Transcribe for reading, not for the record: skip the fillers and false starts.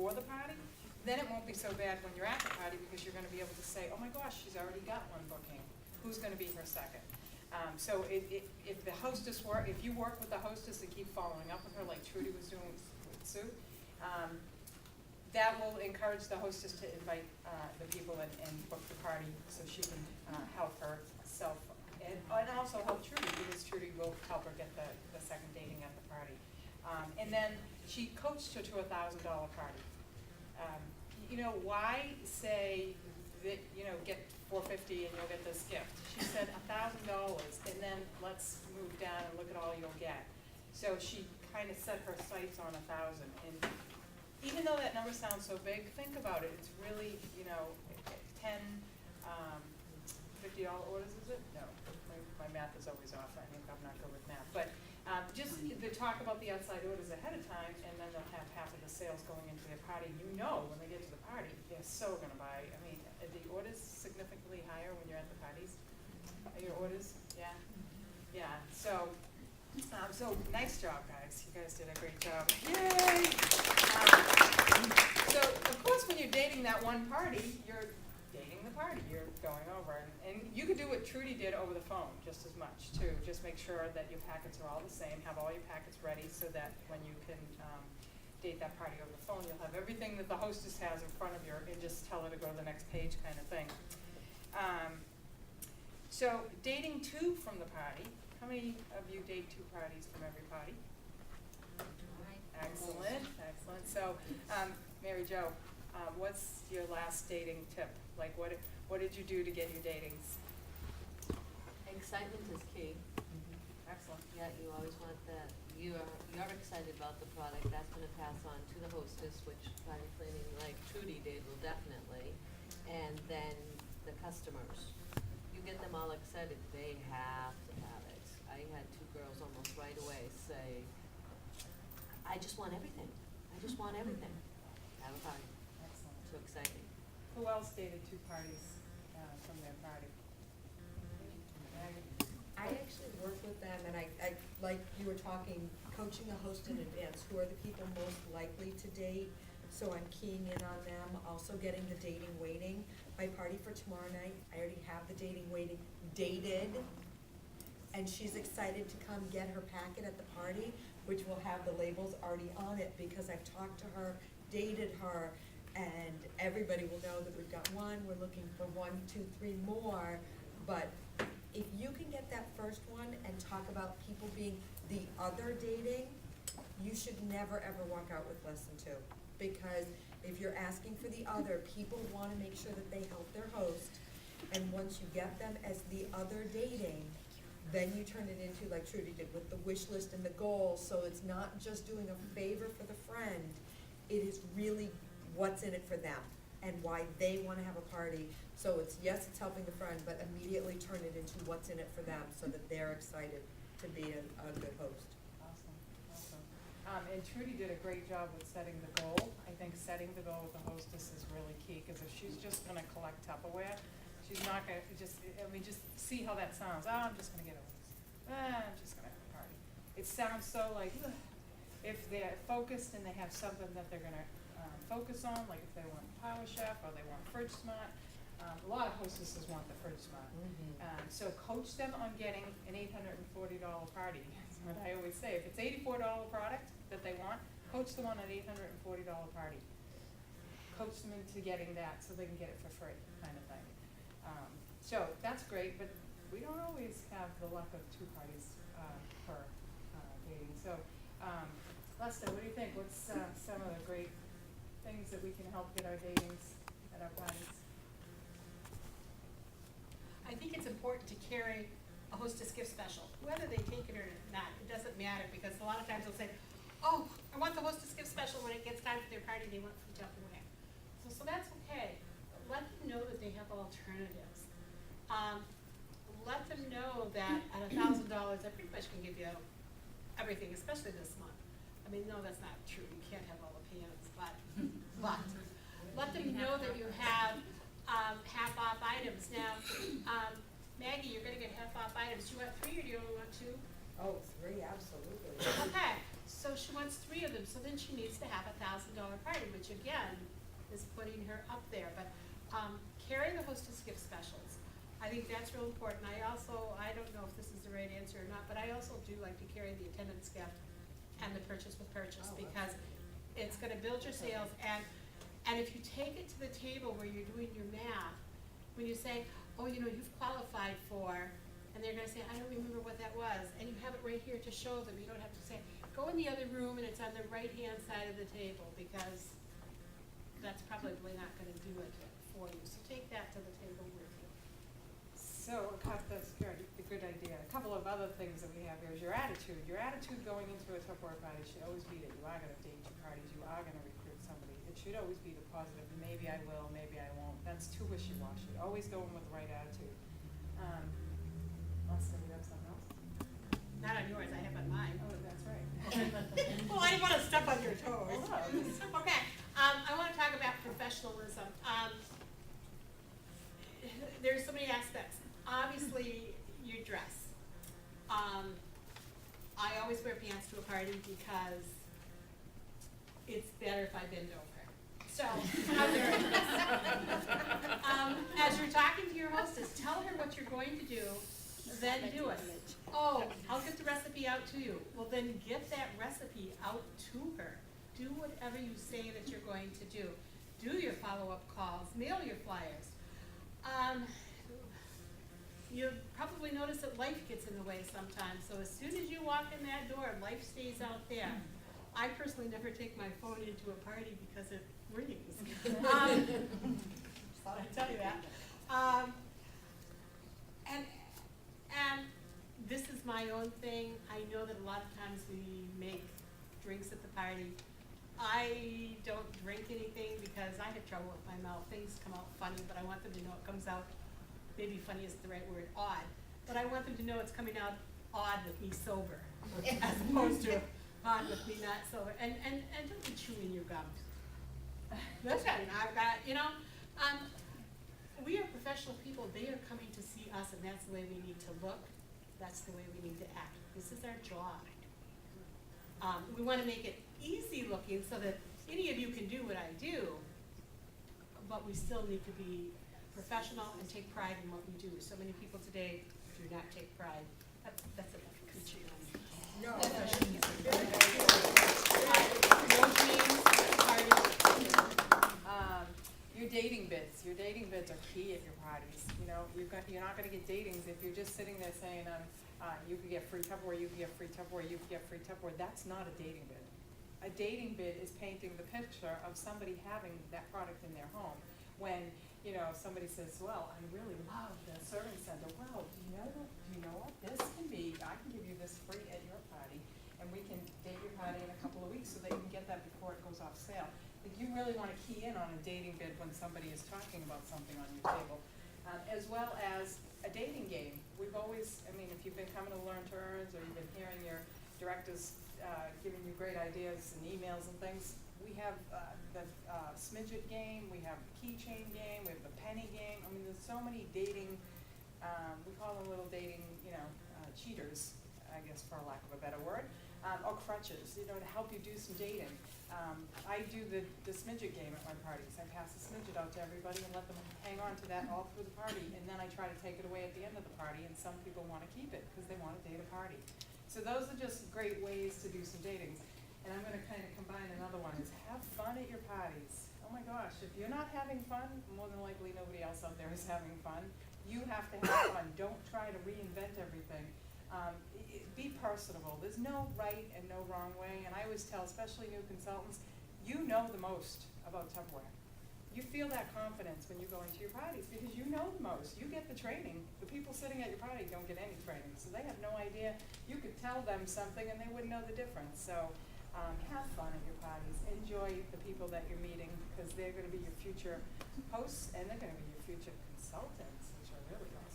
before the party, then it won't be so bad when you're at the party, because you're gonna be able to say, oh my gosh, she's already got one booking, who's gonna be her second? So if the hostess if you work with the hostess and keep following up with her, like Trudy was doing with Sue, that will encourage the hostess to invite the people and book the party, so she can help herself, and also help Trudy, because Trudy will help her get the second dating at the party. And then she coached her to a $1,000 party. You know, why say that, you know, get $450 and you'll get this gift? She said $1,000, and then let's move down and look at all you'll get. So she kind of set her sights on 1,000, and even though that number sounds so big, think about it. It's really, you know, 10 $50 orders, is it? No, my math is always off. I think I'm not good with math. But just to talk about the outside orders ahead of time, and then they'll have half of the sales going into their party. You know, when they get to the party, they're so going to buy. I mean, are the orders significantly higher when you're at the parties? Are your orders? Yeah? Yeah. So nice job, guys. You guys did a great job. Yay! So, of course, when you're dating that one party, you're dating the party. You're going over. And you could do what Trudy did over the phone just as much, too. Just make sure that your packets are all the same. Have all your packets ready so that when you can date that party over the phone, you'll have everything that the hostess has in front of you, and just tell her to go to the next page kind of thing. So, dating two from the party. How many of you date two parties from every party? Excellent, excellent. So, Mary Jo, what's your last dating tip? Like, what did you do to get your datings? Excitement is key. Excellent. Yeah, you always want that. You're excited about the product. That's going to pass on to the hostess, which party planning, like Trudy did, will definitely. And then the customers. You get them all excited. They have to have it. I had two girls almost right away say, I just want everything. I just want everything. Have a party. Excellent. So exciting. Who else dated two parties from their party? I actually work with them, and I like you were talking, coaching a host in advance. Who are the people most likely to date? So I'm keying in on them. Also getting the dating waiting. My party for tomorrow night, I already have the dating waiting dated, and she's excited to come get her packet at the party, which will have the labels already on it, because I've talked to her, dated her, and everybody will know that we've got one. We're looking for 1, 2, 3 more, but if you can get that first one and talk about people being the other dating, you should never ever walk out with less than 2. Because if you're asking for the other, people wanna make sure that they help their host. And once you get them as the other dating, then you turn it into, like Trudy did, with the wish list and the goals. So it's not just doing a favor for the friend, it is really what's in it for them and why they wanna have a party. So it's, yes, it's helping the friend, but immediately turn it into what's in it for them, so that they're excited to be a good host. Awesome, awesome. And Trudy did a great job with setting the goal. I think setting the goal with the hostess is really key, because if she's just gonna collect Tupperware, she's not gonna, just see how that sounds. Oh, I'm just gonna get a list. I'm just gonna have a party. It sounds so like, ugh. If they're focused and they have something that they're gonna focus on, like if they want Power Chef or they want Fridge Smart, a lot of hostesses want the Fridge Smart. So coach them on getting an $840 party. That's what I always say. If it's $84 product that they want, coach them on an $840 party. Coach them into getting that so they can get it for free, kind of thing. So that's great, but we don't always have the luck of 2 parties per dating. So Lester, what do you think? What's some of the great things that we can help get our datings at our parties? I think it's important to carry a hostess gift special, whether they take it or not. It doesn't matter, because a lot of times they'll say, "Oh, I want the hostess gift special." When it gets time for their party, they want free Tupperware. So that's okay. Let them know that they have alternatives. Let them know that at $1,000, I pretty much can give you everything, especially this month. I mean, no, that's not true. You can't have all the pans, but let them know that you have half off items. Now, Maggie, you're going to get half off items. Do you want 3 or do you only want 2? Oh, 3, absolutely. Okay, So she wants 3 of them, so then she needs to have $1,000 party, which again, is putting her up there, but, carry the hostess gift specials. I think that's real important. I don't know if this is the right answer or not, but I also do like to carry the attendance gift and the purchase with purchase, because it's gonna build your sales, and if you take it to the table where you're doing your math, when you say, oh, you know, you've qualified for, and they're gonna say, I don't remember what that was, and you have it right here to show them, you don't have to say, go in the other room and it's on the right-hand side of the table, because that's probably not gonna do it for you, so take that to the table with you. So, that's a good idea. A couple of other things that we have here is your attitude. Your attitude going into a Tupperware party should always be that you are gonna date your parties, you are gonna recruit somebody. It should always be the positive, maybe I will, maybe I won't. That's too wishy-washy. Always go in with the right attitude. Austin, you have something else? Not on yours, I have on mine. Oh, that's right. Well, I didn't wanna step on your toes. Oh. Okay, I wanna talk about professionalism. There's so many aspects. Obviously, your dress. I always wear pants to a party because it's better if I bend over. So, I'm wearing this. As you're talking to your hostess, tell her what you're going to do, then do it. Oh, I'll get the recipe out to you. Well, then get that recipe out to her. Do whatever you say that you're going to do. Do your follow-up calls, mail your flyers. You probably notice that life gets in the way sometimes, so as soon as you walk in that door, life stays out there. I personally never take my phone into a party because it rings. Thought I'd tell you that. And this is my own thing. I know that a lot of times we make drinks at the party. I don't drink anything because I have trouble with my mouth. Things come out funny, but I want them to know it comes out, maybe funny isn't the right word, odd. But I want them to know it's coming out odd with me sober, as opposed to odd with me not sober. And don't be chewing your gums. That's right. I've got, we are professional people. They are coming to see us, and that's the way we need to look. That's the way we need to act. This is our job. We want to make it easy looking so that any of you can do what I do, but we still need to be professional and take pride in what we do. So many people today do not take pride. That's enough. No. Your dating bids. Your dating bids are key at your parties. You know, you're not gonna get datings if you're just sitting there saying, you could get free Tupperware, you could get free Tupperware, you could get free Tupperware. That's not a dating bid. A dating bid is painting the picture of somebody having that product in their home. When, somebody says, well, I really love the serving center. Well, do you know what? This can be, I can give you this free at your party, and we can date your party in a couple of weeks so that you can get that before it goes off sale. Like, you really wanna key in on a dating bid when somebody is talking about something on your table. As well as a dating game. We've always, if you've been coming to Learn to Earns, or you've been hearing your directors giving you great ideas and emails and things, we have the smidget game, we have the keychain game, we have the penny game. There's so many dating, we call them little dating, cheaters, I guess, for lack of a better word, or crutches, to help you do some dating. I do the smidget game at my parties. I pass the smidget out to everybody and let them hang on to that all through the party, and then I try to take it away at the end of the party, and some people want to keep it because they want to date a party. So those are just great ways to do some datings. And I'm going to kind of combine another one, is have fun at your parties. Oh my gosh, if you're not having fun, more than likely nobody else out there is having fun. You have to have fun. Don't try to reinvent everything. Be personable. There's no right and no wrong way, and I always tell, especially new consultants, you know the most about Tupperware. You feel that confidence when you go into your parties because you know the most. You get the training. The people sitting at your party don't get any training, so they have no idea. You could tell them something and they wouldn't know the difference. So have fun at your parties. Enjoy the people that you're meeting because they're going to be your future hosts and they're going to be your future consultants, which are really awesome.